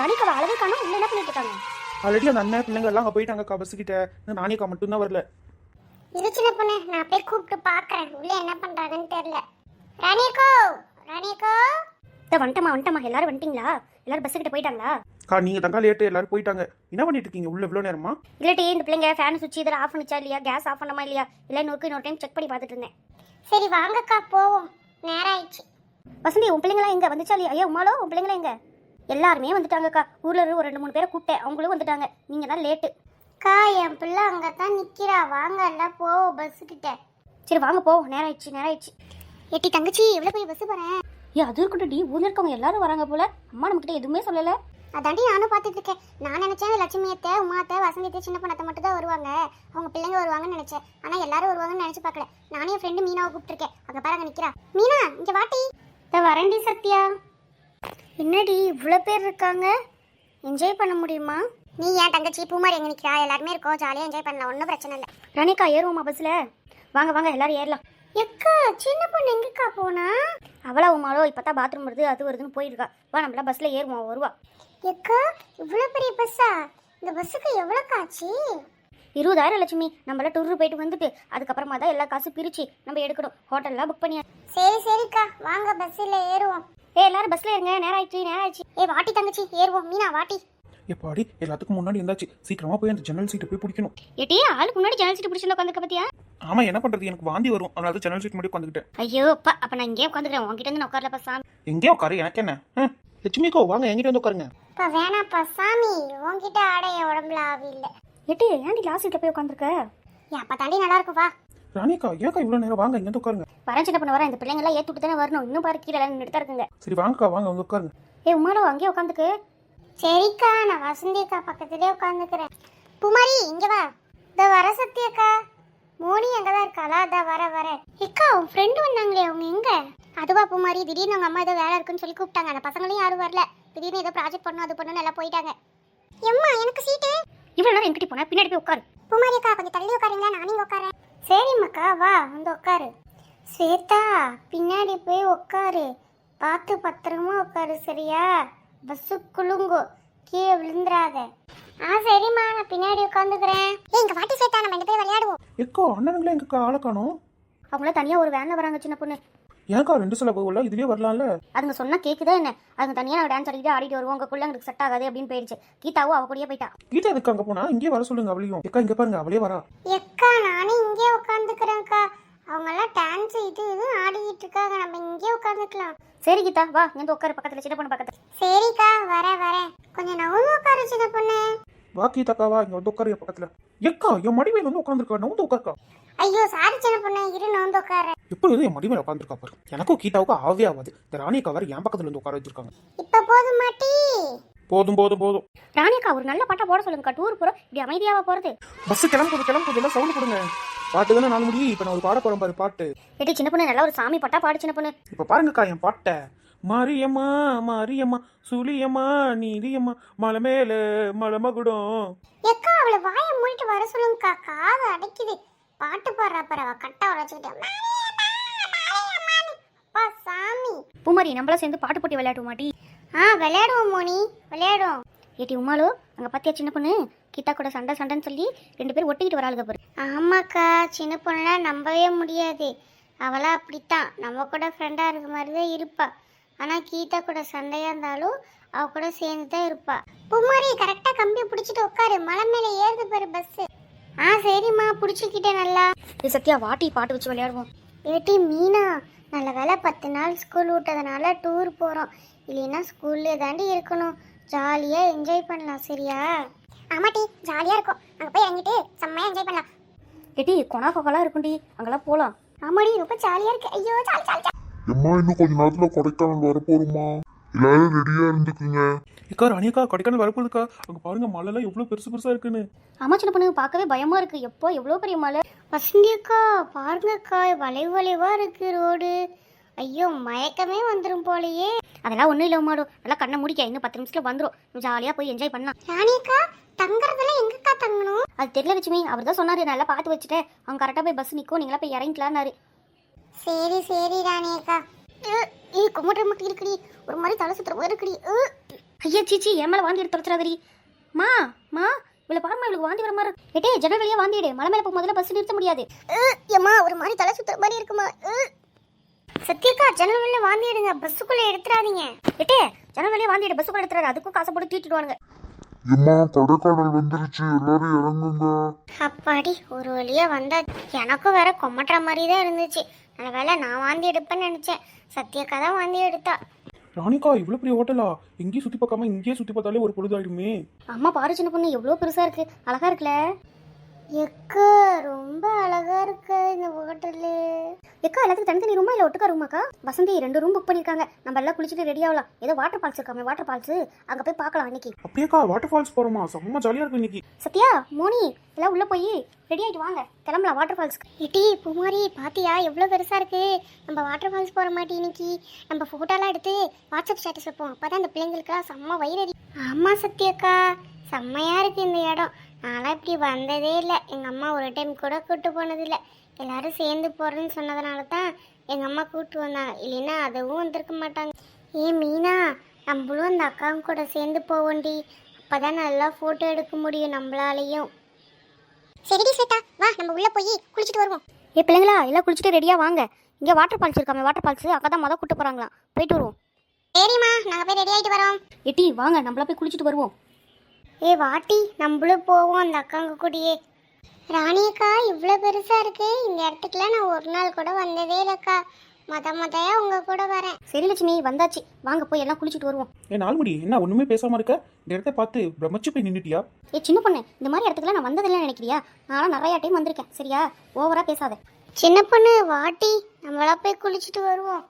ராணிக்காவை அளவே காணும். உள்ள என்ன பண்ணிட்டு இருக்காங்க? ஆல்ரெடி அந்த அண்ணன் பிள்ளைங்க எல்லாம் அங்கே போயிட்டாங்கக்கா பஸ் கிட்ட. ராணிக்கா மட்டும்தான் வரல. இது சின்ன பொண்ணு, நான் போய் கூப்பிட்டு பாக்குறேன் உள்ள என்ன பண்றாங்கன்னு தெரியல. ராணியக்கோ, ராணியக்கோ. வந்துட்டமா எல்லாரும் வந்துட்டீங்களா? எல்லாரும் பஸ் கிட்ட போயிட்டாங்களா? அக்கா நீங்க தங்கா லேட்டு, எல்லாரும் போயிட்டாங்க. என்ன பண்ணிட்டு இருக்கீங்க உள்ள இவ்வளோ நேரமா? இல்லட்டி இந்த பிள்ளைங்க ஃபேன் சுவிட்ச் இதெல்லாம் ஆஃப் பண்ணிச்சா இல்லையா, கேஸ் ஆஃப் பண்ணமா இல்லையா, இல்லை இன்னொரு டைம் செக் பண்ணி பார்த்துட்டு இருந்தேன். சரி வாங்கக்கா போவோம், நேரம் ஆயிடுச்சு. வசந்தி உன் பிள்ளைங்களா எங்க வந்துச்சா இல்லையா? ஐயோ உமாலோ உன் பிள்ளைங்களா எங்க? எல்லாருமே வந்துட்டாங்கக்கா. ஊர்ல இருந்து ஒரு 2-3 பேரை கூப்பிட்டேன், அவங்களும் வந்துட்டாங்க. நீங்க தான் லேட்டு. அக்கா என் பிள்ளை அங்கதான் நிக்கிறா, வாங்க எல்லாம் போவோம் பஸ் கிட்ட. சரி வாங்க போ, நேரம் ஆயிடுச்சு. எட்டி தங்கச்சி எவ்வளவு போய் பஸ் போறேன். அது இருக்கட்டும் டி, ஊர்ல இருக்கவங்க எல்லாரும் வராங்க போல. அம்மா நம்ம கிட்ட எதுவுமே சொல்லல. அதாண்டி நானும் பார்த்துட்டு இருக்கேன். நான் நினைச்சேன் லட்சுமி அத்தை, உமா அத்தை, வசந்தி அத்தை, சின்ன பொண்ணத்தை மட்டும் தான் வருவாங்க, அவங்க பிள்ளைங்க வருவாங்கன்னு நினைச்சேன். ஆனா எல்லாரும் வருவாங்கன்னு நினைச்சு பார்க்கல. நானே என் ஃப்ரெண்டு மீனாவை கூப்பிட்டுருக்கேன், அங்க பாருங்க நிக்கிறா. மீனா இங்க வாட்டி. வரண்டி சத்யா. என்னடி இவ்வளோ பேர் இருக்காங்க, என்ஜாய் பண்ண முடியுமா? நீ ஏன் தங்கச்சி பூமாரி எங்க நிக்கிறா? எல்லாருமே இருக்கோம், ஜாலியா என்ஜாய் பண்ணலாம், ஒன்றும் பிரச்சனை இல்லை. ராணிக்கா ஏறுவோமா பஸ்ல? வாங்க எல்லாரும் ஏறலாம். எக்கா சின்ன பொண்ணு எங்கக்கா போனா? அவளா உமாலோ இப்பதான் பாத்ரூம் வருது அது வருதுன்னு போயிருக்கா. வா நம்மள பஸ்ல ஏறுவோம், வருவா. எக்கா இவ்வளவு பெரிய பஸ்ஸா? இந்த பஸ்ஸுக்கு எவ்வளவு காச்சு? 20,000 லட்சுமி. நம்மள டூர் போயிட்டு வந்துட்டு அதுக்கப்புறமா தான் எல்லா காசு பிரிச்சு நம்ம எடுக்கணும். ஹோட்டல்லாம் புக் பண்ணியா? சரிக்கா வாங்க பஸ்ல ஏறுவோம். எல்லாரும் பஸ்ல ஏறுங்க, நேரம் ஆயிடுச்சு. வாட்டி தங்கச்சி ஏறுவோம். மீனா வாட்டி. எப்பாடி எல்லாத்துக்கும் முன்னாடி இருந்தாச்சு, சீக்கிரமா போய் அந்த ஜன்னல் சீட்டை போய் பிடிக்கணும். ஏட்டி ஆளுக்கு முன்னாடி ஜன்னல் சீட்டு பிடிச்சு உட்காந்துக்க பத்தியா? ஆமா என்ன பண்றது, எனக்கு வாந்தி வரும், அதனால ஜன்னல் சீட் முன்னாடி உட்காந்துக்கிட்டேன். ஐயோ அப்பா, அப்ப நான் இங்கே உட்காந்துக்கிறேன், உங்ககிட்ட இருந்து உட்காரலப்பா சாமி. எங்கேயோ உட்காரு, எனக்கு என்ன. லட்சுமிக்கோ வாங்க என்கிட்ட வந்து உட்காருங்க. இப்ப வேணாப்பா சாமி, உன்கிட்ட ஆட என் உடம்புல ஆவி இல்ல. ஏட்டி ஏன்டி லாஸ்ட் சீட்ல போய் உட்காந்துருக்க? அப்ப தாண்டி நல்லா இருக்கும், வா. ராணிக்கா ஏக்கா இவ்வளவு நேரம், வாங்க இங்க வந்து உட்காருங்க. வரேன் சின்ன பண்ண வரேன், இந்த பிள்ளைங்க எல்லாம் ஏத்துட்டு தானே வரணும். இன்னும் பாரு கீழே எல்லாம் நின்றுட்டு தான் இருக்குங்க. சரி வாங்கக்கா வாங்க வந்து உட்காருங்க. உமாலோ அங்கேயே உட்காந்துக்கு. சரிக்கா நான் வசந்தி அக்கா பக்கத்துலயே உட்காந்துக்கிறேன். பூமாரி இங்க வா. இந்த வர சத்யா அக்கா. மோனி அங்கதான் இருக்காளா? அதா வர. அக்கா உன் ஃப்ரெண்டு வந்தாங்களே, அவங்க எங்க? அதுவா பூமாரி, திடீர்னு அவங்க அம்மா ஏதோ வேலை இருக்குன்னு சொல்லி கூப்பிட்டாங்க. அந்த பசங்களும் யாரும் வரல, திடீர்னு ஏதோ ப்ராஜெக்ட் பண்ணணும் அது பண்ணணும் எல்லாம் போயிட்டாங்க. எம்மா எனக்கு சீட்டு. இவ்வளவு நேரம் என்கிட்ட போனா பின்னாடி போய் உட்காரு. பூமாரி அக்கா கொஞ்சம் தள்ளி உட்காருங்களா, நானும் இங்க உட்காரேன். சரிம்மாக்கா வா வந்து உட்காரு. ஸ்வேதா பின்னாடி போய் உட்காரு, பார்த்து பத்திரமா உட்காரு சரியா? பஸ்ஸு குலுங்கோ, கீழே விழுந்துடாத. சரிம்மா நான் பின்னாடி உட்காந்துக்கிறேன். எங்க வாட்டி ஸ்வேதா, நம்ம 2 பேர் விளையாடுவோம். எக்கோ அண்ணனுங்களே எங்கக்கா ஆளை காணோம்? அவங்கள தனியா ஒரு வேன்ல வராங்க சின்ன பொண்ணு. ஏன்க்கா 2 சில போகல, இதுலயே வரலாம்ல? அதுங்க சொன்னா கேக்குதா என்ன? அதுங்க தனியா நான் டான்ஸ் ஆடிட்டு வருவோம், உங்க குள்ள எனக்கு செட் ஆகாது அப்படின்னு போயிடுச்சு. கீதாவும் அவ கூடயே போயிட்டா. கீதா எதுக்கு அங்க போனா? இங்கே வர சொல்லுங்க அவளையும். எக்கா இங்க பாருங்க, அவளே வரா. எக்கா நானும் இங்கே உட்காந்துக்கிறேன்க்கா. அவங்க எல்லாம் டான்ஸ் இது ஆடிட்டு இருக்காங்க, நம்ம இங்கே உட்காந்துக்கலாம். சரி கீதா வா, இங்க உட்காரு பக்கத்துல, சின்ன பொண்ணு பக்கத்துல. சரிக்கா வரேன். கொஞ்சம் நவுந்து உட்காரு சின்ன பொண்ணு. வா கீதாக்கா வா, இங்க வந்து உட்காரு என் பக்கத்துல. எக்கா என் மடிமையில வந்து உட்காந்துருக்கா, நவுந்து உட்காருக்கா. ஐயோ சாரி சின்ன பொண்ணு, இரு நவுந்து உட்காரு. எப்பொழுதும் என் மடிமையில உட்காந்துருக்கா பாரு. எனக்கும் கீதாவுக்கும் ஆவே ஆகாது. இந்த ராணியக்கா வேற என் பக்கத்துல இருந்து உட்கார வச்சிருக்காங்க. இப்ப போதும் மாட்டி. போதும். ராணியக்கா ஒரு நல்ல பாட்டா போட சொல்லுங்க. டூர் போறோம், இப்படி அமைதியாவா போறது? பஸ் கிளம்புது எல்லாம் சவுண்ட் கொடுங்க. பாட்டு தானே 4 மணி. இப்ப நான் ஒரு பாட போறேன் பாரு பாட்டு. ஏடி சின்ன பொண்ணு நல்லா ஒரு சாமி பாட்டா பாடு சின்ன பொண்ணு. இப்ப பாருங்கக்கா என் பாட்டை. மாரியம்மா சுழியம்மா நீதியம்மா மலை மேல மலை மகுடம். எக்கா அவளை வாயை மூடிட்டு வர சொல்லுங்கக்கா, காது அடைக்குது. பாட்டு பாடுறா பரவா கட்டா வச்சுக்கிட்டேன். சாமி பூமாரி நம்மள சேர்ந்து பாட்டு போட்டி விளையாட்டு மாட்டி. விளையாடுவோம் மோனி, விளையாடுவோம். ஏடி உமாலோ அங்க பாத்தியா சின்ன பொண்ணு, கீதா கூட சண்டைன்னு சொல்லி 2 பேரும் ஒட்டிக்கிட்டு வராளுங்க பாரு. ஆமாக்கா சின்ன பொண்ணுலாம் நம்பவே முடியாது. அவளா அப்படித்தான், நம்ம கூட ஃப்ரெண்டா இருக்க மாதிரி தான் இருப்பா. ஆனா கீதா கூட சண்டையா இருந்தாலும் அவ கூட சேர்ந்து தான் இருப்பா. பூமாரி கரெக்டா கம்பி பிடிச்சிட்டு உட்காரு, மலை மேல ஏறுது பாரு பஸ். சரிம்மா பிடிச்சிக்கிட்டேன் நல்லா. இது சத்யா வாட்டி பாட்டு வச்சு விளையாடுவோம். ஏட்டி மீனா, நல்ல வேலை 10 நாள் ஸ்கூல் விட்டதுனால டூர் போறோம். இல்லைன்னா ஸ்கூல்ல தாண்டி இருக்கணும், ஜாலியா என்ஜாய் பண்ணலாம் சரியா? ஆமாட்டி ஜாலியா இருக்கும், அங்க போய் இறங்கிட்டு செம்மையா என்ஜாய் பண்ணலாம். ஏடி கொனா கொகலாம் இருக்கும்டி, அங்கெல்லாம் போலாம். ஆமாடி ரொம்ப ஜாலியா இருக்கு. ஐயோ ஜாலி. எம்மா இன்னும் கொஞ்ச நேரத்துல கொடைக்கானல் வரப்போறோமா, எல்லாரும் ரெடியா இருந்துக்குங்க. ஏக்கா ராணியக்கா கொடைக்கானல் வரப்போகுதுக்கா. அங்க பாருங்க மலை எல்லாம் எவ்வளவு பெருசா இருக்குன்னு. ஆமா சின்ன பொண்ணு பார்க்கவே பயமா இருக்கு. எப்போ எவ்வளவு பெரிய மலை. வசந்தியக்கா பாருங்கக்கா, வளைவா இருக்கு ரோடு. ஐயோ மயக்கமே வந்துரும் போலயே. அதெல்லாம் ஒண்ணும் இல்ல உமாடோ, நல்லா கண்ணை முடிக்க, இன்னும் 10 நிமிஷத்துல வந்துரும். ஜாலியா போய் என்ஜாய் பண்ணலாம். ராணியக்கா தங்கறதுல எங்கக்கா தங்கணும்? அது தெரியல லட்சுமி, அவர் தான் சொன்னாரு, நல்லா பார்த்து வச்சுட்டேன், அவங்க கரெக்டா போய் பஸ் நிற்கும், நீங்களா போய் இறங்கிக்கலான்னாரு. சரி ராணியக்கா. கும்பிட்டு இருக்குடி, ஒரு மாதிரி தலை சுத்துற இருக்குடி. ஐயா சீச்சி என் மேலே வாந்தி எடுத்து தொலைச்சிடாதடி. மா மா இவளை பாருமா, இவளுக்கு வாந்தி வர மாதிரி இருக்கு. ஏட்டே ஜன்னல் வழியா வாந்திடு, மலை மேலே போக முதல்ல பஸ் நிறுத்த முடியாது. ஏம்மா ஒரு மாதிரி தலை சுத்துற மாதிரி இருக்குமா? சத்யாக்கா ஜன்னல் வெளில வாந்தி எடுங்க, பஸ்ஸுக்குள்ள எடுத்துறாதீங்க. ஏட்டே ஜன்னல் வழியா வாந்திடு, பஸ்ஸுக்குள்ள எடுத்துறாரு, அதுக்கும் காசை போட்டு தீட்டுடுவானுங்க. எம்மா கொடைக்கானல் வந்துருச்சு, எல்லாரும் இறங்குங்க. அப்பாடி ஒரு வழியா வந்தா. எனக்கும் வேற கொமட்டுற மாதிரி தான் இருந்துச்சு. நல்ல வேளை நான் வாந்தி எடுப்பேன்னு நினைச்சேன். சத்யாக்கா தான் வாந்தி எடுத்தா. ராணிக்கா இவ்வளோ பெரிய ஹோட்டலா? எங்கேயும் சுற்றி பார்க்காம இங்கேயே சுற்றி பார்த்தாலே ஒரு பொழுதாயிடுமே. அம்மா பாரு சின்ன பொண்ணு எவ்வளோ பெருசா இருக்கு, அழகா இருக்குல்ல. எக்கா ரொம்ப அழகா இருக்கு இந்த ஹோட்டலு. எக்கா எல்லாத்துக்கும் தனித்தனி ரூமா இல்லை ஒட்டுக்கா ரூமாக்கா? வசந்தி 2 ரூம் புக் பண்ணியிருக்காங்க. நம்ம எல்லாம் குளிச்சுட்டு ரெடி ஆகலாம். ஏதோ வாட்டர் ஃபால்ஸ் இருக்காமே, வாட்டர் ஃபால்ஸ் அங்கே போய் பார்க்கலாம் இன்னைக்கு. அப்படியேக்கா வாட்டர் ஃபால்ஸ் போகிறோமா? செம்ம ஜாலியாக இருக்கும் இன்னைக்கு. சத்யா மோனி எல்லாம் உள்ளே போய் ரெடி ஆகிட்டு வாங்க, கிளம்பலாம் வாட்டர் ஃபால்ஸ்க்கு. இட்டி பூமாரி பாத்தியா எவ்வளோ பெருசா இருக்கு. நம்ம வாட்டர் ஃபால்ஸ் போற மாட்டி இன்னைக்கு நம்ம போட்டோலாம் எடுத்து வாட்ஸ்அப் ஸ்டேட்டஸ் வைப்போம். அப்பதான் அந்த பிள்ளைங்களுக்குலாம் செம்ம வயிறறி. ஆமா சத்யாக்கா செம்மையா இருக்கு இந்த இடம். நான்லாம் இப்படி வந்ததே இல்லை. எங்க அம்மா ஒரு டைம் கூட கூப்பிட்டு போனதில்லை. எல்லாரும் சேர்ந்து போறேன்னு சொன்னதுனால தான் எங்க அம்மா கூப்பிட்டு வந்தாங்க. இல்லைன்னா அதுவும் வந்திருக்க மாட்டாங்க. மீனா நம்மளும் அந்த அக்காவும் கூட சேர்ந்து போவோண்டி. அப்பதான் நல்லா போட்டோ எடுக்க முடியும் நம்மளாலையும். சரிடி ஸ்வேதா வா நம்ம உள்ள போய் குளிச்சுட்டு வருவோம். ஏ பிள்ளைங்களா எல்லாம் குளிச்சுட்டு ரெடியாக வாங்க. இங்கே வாட்டர் ஃபால்ஸ் இருக்காமே, வாட்டர் ஃபால்ஸ் அங்கே தான் மொதல் கூட்டு போகிறாங்களாம். போயிட்டு வருவோம். சரிம்மா நாங்கள் போய் ரெடி ஆகிட்டு வரோம். எட்டி வாங்க நம்மளா போய் குளிச்சுட்டு வருவோம். வாட்டி நம்மளும் போவோம் அந்த அக்காங்க கூடயே. ராணியக்கா இவ்வளோ பெருசா இருக்கு. இந்த இடத்துக்குலாம் நான் ஒரு நாள் கூட வந்ததே இல்லைக்கா. மொதையா உங்க கூட வரேன். சரி லட்சுமி வந்தாச்சு, வாங்க போய் எல்லாம் குளிச்சுட்டு வருவோம். நாள்முடி என்ன ஒன்றுமே பேசாமல் இருக்க? இந்த இடத்த பார்த்து பிரமிச்சு போய் நின்றுட்டியா? ஏ சின்ன பொண்ணு, இந்த மாதிரி இடத்துக்குலாம் நான் வந்ததில்லைன்னு நினைக்கிறியா? நானும் நிறையா டைம் வந்திருக்கேன். சரியா, ஓவரா பேசாத. சின்ன பொண்ணு வாட்டி நம்மளா போய் குளிச்சுட்டு வருவோம்.